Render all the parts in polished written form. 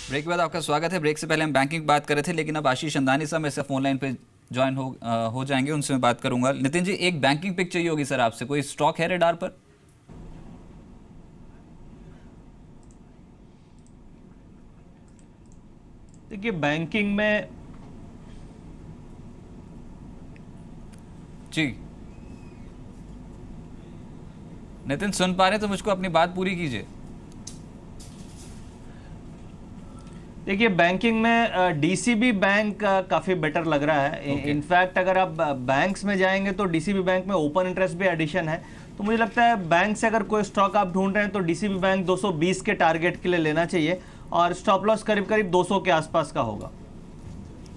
Break के बाद आपका स्वागत है। ब्रेक से पहले हम बैंकिंग की बात कर रहे थे, लेकिन अब आशीष अंदानी साहब मेरे से फोन लाइन पे ज्वाइन हो जाएंगे, उनसे मैं बात करूंगा। नितिन जी, एक बैंकिंग पिक चाहिए होगी सर आपसे, कोई स्टॉक है रेडार पर? देखिए बैंकिंग में जी नितिन सुन पा रहे हैं तो मुझको अपनी बात पूरी कीजिए। देखिए बैंकिंग में डीसीबी बैंक काफ़ी बेटर लग रहा है। इनफैक्ट अगर आप बैंक्स में जाएंगे तो डीसीबी बैंक में ओपन इंटरेस्ट भी एडिशन है, तो मुझे लगता है बैंक से अगर कोई स्टॉक आप ढूंढ रहे हैं तो डीसीबी बैंक 220 के टारगेट के लिए लेना चाहिए और स्टॉप लॉस करीब करीब 200 के आसपास का होगा।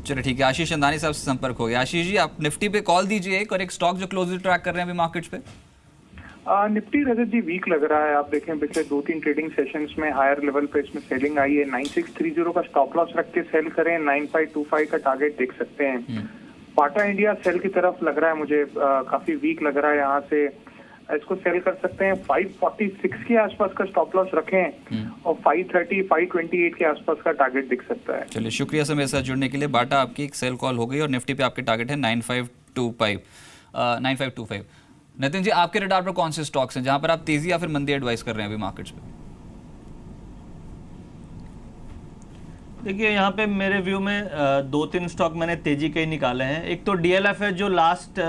चलो ठीक है, आशीष अंदानी साहब से संपर्क हो गया। आशीष जी, आप निफ्टी पे कॉल दीजिए एक, और एक स्टॉक जो क्लोजली ट्रैक कर रहे हैं अभी मार्केट्स पे। निफ्टी रजत जी वीक लग रहा है। आप देखें पिछले 2-3 ट्रेडिंग सेशंस में हायर लेवल पे इसमें सेलिंग आई है। 9630 का स्टॉप लॉस रख के सेल करें, 9525 का टारगेट देख सकते हैं। पाटा इंडिया सेल की तरफ लग रहा है मुझे, काफी वीक लग रहा है। यहाँ से इसको सेल कर सकते हैं। 546 के आसपास का स्टॉप लॉस रखें और 530 528 के आसपास का टारगेट दिख सकता है। चलिए, शुक्रिया सर मेरे साथ जुड़ने के लिए। बाटा आपकी एक सेल कॉल हो गई और निफ्टी पे आपके टारगेट है 9525। नितिन जी, आपके रडार पर कौन से स्टॉक्स हैं जहां पर आप तेजी या फिर मंदी एडवाइस कर रहे हैं अभी मार्केट्स पे? देखिए यहाँ पे मेरे व्यू में 2-3 स्टॉक मैंने तेजी के ही निकाले हैं। एक तो डीएलएफ है जो लास्ट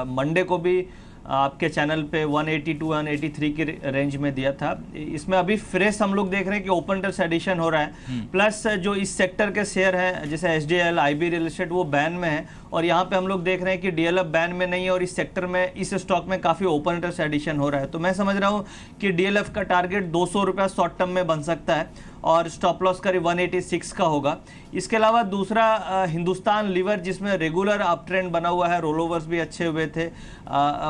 मंडे को भी आपके चैनल पे 180 to 183 की रेंज में दिया था। इसमें अभी फ्रेश हम लोग देख रहे हैं कि ओपन इंटरेस्ट एडिशन हो रहा है, प्लस जो इस सेक्टर के शेयर हैं जैसे एचडीएल, आईबी रियल एस्टेट, वो बैन में है और यहाँ पे हम लोग देख रहे हैं कि डीएलएफ बैन में नहीं है और इस सेक्टर में, इस स्टॉक में काफ़ी ओपन इंटरेस्ट एडिशन हो रहा है। तो मैं समझ रहा हूँ कि डीएलएफ का टारगेट 200 रुपया शॉर्ट टर्म में बन सकता है और स्टॉप लॉस करीब 186 का होगा। इसके अलावा दूसरा हिंदुस्तान लीवर, जिसमें रेगुलर अप ट्रेंड बना हुआ है, रोल ओवर्स भी अच्छे हुए थे।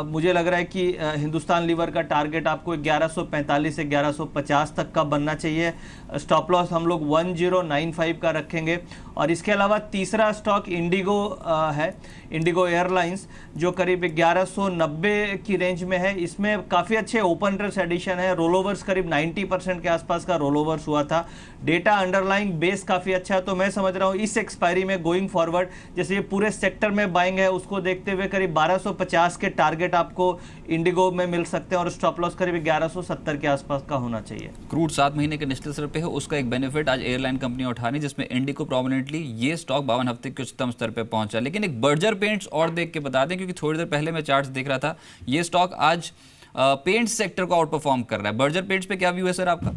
मुझे लग रहा है कि हिंदुस्तान लीवर का टारगेट आपको 1145 से 1150 तक का बनना चाहिए। स्टॉप लॉस हम लोग 1095 का रखेंगे। और इसके अलावा तीसरा स्टॉक इंडिगो है, इंडिगो एयरलाइंस, जो करीब 1190 की रेंज में है। इसमें काफ़ी अच्छे ओपन इंटरेस्ट एडिशन है, रोल ओवर्स करीब 90% के आसपास का रोल ओवर्स हुआ था। डेटा अंडरलाइंग बेस काफ़ी अच्छा है, तो मैं समझ रहा हूँ इस एक्सपायरी में गोइंग फॉरवर्ड, जैसे ये पूरे सेक्टर में बाइंग है, उसको देखते हुए करीब 1250 के टारगेट आपको इंडिगो में मिल सकते हैं और स्टॉप लॉस करीब 1170 के आसपास का होना चाहिए। क्रूड 7 महीने के निचले स्तर पे है, उसका एक बेनिफिट आज एयरलाइन कंपनी उठा रही, जिसमें इंडिगो प्रोमिनेंटली ये स्टॉक 52 हफ्ते के उच्चतम स्तर पे पहुंचा। लेकिन एक बर्जर पेंट्स और देख के बता दें, क्योंकि थोड़ी देर पहले मैं चार्ट्स देख रहा था, ये स्टॉक आज पेंट सेक्टर को आउट परफॉर्म कर रहा है। बर्जर पेंट्स पे क्या व्यू है सर आपका?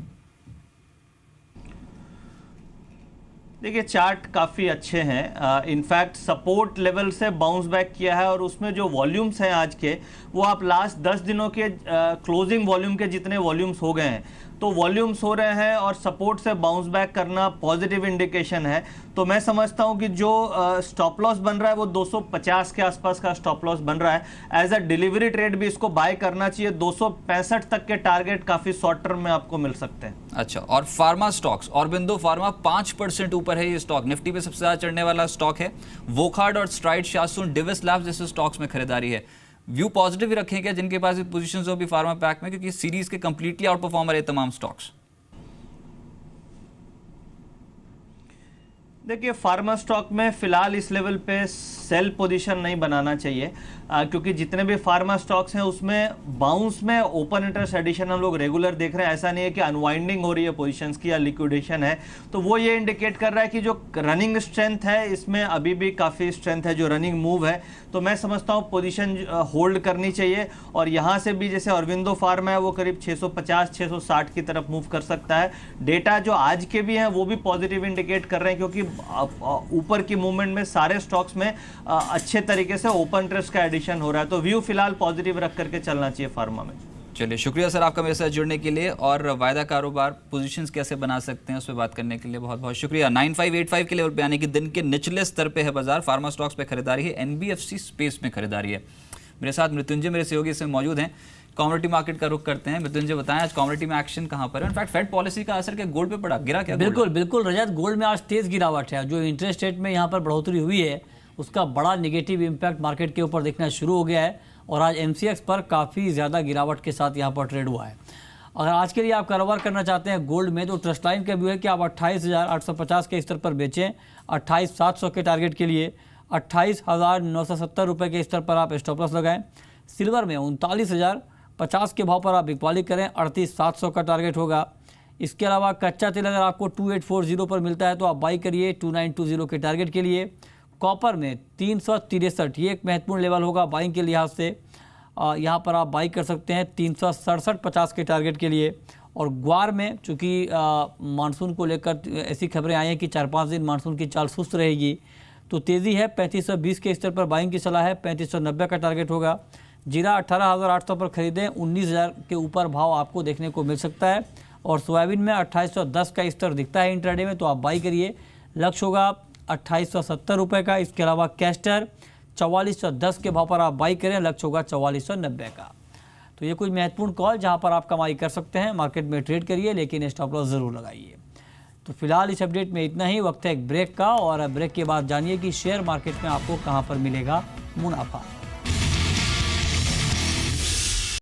देखिए चार्ट काफ़ी अच्छे हैं, इनफैक्ट सपोर्ट लेवल से बाउंस बैक किया है और उसमें जो वॉल्यूम्स हैं आज के, वो आप लास्ट 10 दिनों के क्लोजिंग वॉल्यूम के जितने वॉल्यूम्स हो गए हैं, तो वॉल्यूम्स हो रहे हैं और सपोर्ट से बाउंस बैक करना पॉजिटिव इंडिकेशन है। तो मैं समझता हूं कि जो स्टॉप लॉस बन रहा है वो 250 के आसपास का स्टॉप लॉस बन रहा है। एज अ डिलीवरी ट्रेड भी इसको बाय करना चाहिए। 265 तक के टारगेट काफ़ी शॉर्ट टर्म में आपको मिल सकते हैं। अच्छा, और फार्मा स्टॉक्स, ऑरबिंदो फार्मा 5% ऊपर है, ये स्टॉक निफ्टी पे सबसे ज्यादा चढ़ने वाला स्टॉक है। वोखार्ड और स्ट्राइड, शासून, डिविस लैब्स जैसे स्टॉक्स में खरीदारी है। व्यू पॉजिटिव ही रखें क्या जिनके पास पोजीशंस हो भी फार्मा पैक में, क्योंकि सीरीज के कंप्लीटली आउट परफॉर्मर है तमाम स्टॉक्स? देखिए फार्मा स्टॉक में फिलहाल इस लेवल पे सेल पोजीशन नहीं बनाना चाहिए, क्योंकि जितने भी फार्मा स्टॉक्स हैं उसमें बाउंस में ओपन इंटरेस्ट एडिशन हम लोग रेगुलर देख रहे हैं। ऐसा नहीं है कि अनवाइंडिंग हो रही है पोजीशंस की या लिक्विडेशन है, तो वो ये इंडिकेट कर रहा है कि जो रनिंग स्ट्रेंथ है इसमें अभी भी काफ़ी स्ट्रेंथ है, जो रनिंग मूव है। तो मैं समझता हूँ पोजीशन होल्ड करनी चाहिए और यहाँ से भी जैसे अरविंदो फार्मा है वो करीब 650-660 की तरफ मूव कर सकता है। डेटा जो आज के भी हैं वो भी पॉजिटिव इंडिकेट कर रहे हैं, क्योंकि ऊपर की मूवमेंट में सारे स्टॉक्स में अच्छे तरीके से ओपन इंटरेस्ट का एडिशन हो रहा है। तो व्यू फिलहाल पॉजिटिव रख करके चलना चाहिए फार्मा में। चलिए, शुक्रिया सर आपका मेरे साथ जुड़ने के लिए, और वायदा कारोबार पोजीशंस कैसे बना सकते हैं उस पर बात करने के लिए बहुत बहुत शुक्रिया। 9585 के लेवल पे, यानी कि दिन के निचले स्तर पे है बाजार। फार्मा स्टॉक्स पे खरीदारी है, एनबीएफसी स्पेस में खरीदारी है। मेरे साथ मृत्युंजय मेरे सहयोगी इसमें मौजूद हैं। कमोडिटी मार्केट का रुख करते हैं। मृत्युंजय बताएं, आज कमोडिटी में एक्शन कहां पर है? इनफैक्ट फेड पॉलिसी का असर क्या गोल्ड पे पड़ा, गिरा क्या? बिल्कुल बिल्कुल रजत, गोल्ड में आज तेज गिरावट है। जो इंटरेस्ट रेट में यहाँ पर बढ़ोतरी हुई है उसका बड़ा नेगेटिव इम्पैक्ट मार्केट के ऊपर दिखना शुरू हो गया है और आज एमसीएक्स पर काफ़ी ज़्यादा गिरावट के साथ यहाँ पर ट्रेड हुआ है। अगर आज के लिए आप कारोबार करना चाहते हैं गोल्ड में, तो ट्रस्ट लाइन का व्यू है कि आप 28,850 के स्तर पर बेचें, 28,700 के टारगेट के लिए 28,970 रुपये के स्तर पर आप स्टॉप लॉस लगाएं। सिल्वर में 39,050 के भाव पर आप बिकवाली करें, 38,700 का टारगेट होगा। इसके अलावा कच्चा तेल अगर आपको 2840 पर मिलता है तो आप बाई करिए 2920 के टारगेट के लिए। कॉपर में 363, ये एक महत्वपूर्ण लेवल होगा बाइंग के लिहाज से, यहाँ पर आप बाई कर सकते हैं 367.50 के टारगेट के लिए। और ग्वार में चूँकि मानसून को लेकर ऐसी खबरें आई हैं कि 4-5 दिन मानसून की चाल सुस्त रहेगी, तो तेज़ी है, 3520 के स्तर पर बाइंग की सलाह है, 3590 का टारगेट होगा। जीरा 18,800 पर खरीदें, 19,000 के ऊपर भाव आपको देखने को मिल सकता है। और सोयाबीन में 2810 का स्तर दिखता है इंट्राडे में, तो आप बाई करिए, लक्ष्य होगा 2870 रुपये का। इसके अलावा कैस्टर 4410 के भाव पर आप बाई करें, लक्ष्य होगा 4490 का। तो ये कुछ महत्वपूर्ण कॉल जहां पर आप कमाई कर सकते हैं, मार्केट में ट्रेड करिए लेकिन स्टॉप लॉस ज़रूर लगाइए। तो फिलहाल इस अपडेट में इतना ही, वक्त है एक ब्रेक का, और ब्रेक के बाद जानिए कि शेयर मार्केट में आपको कहां पर मिलेगा मुनाफा।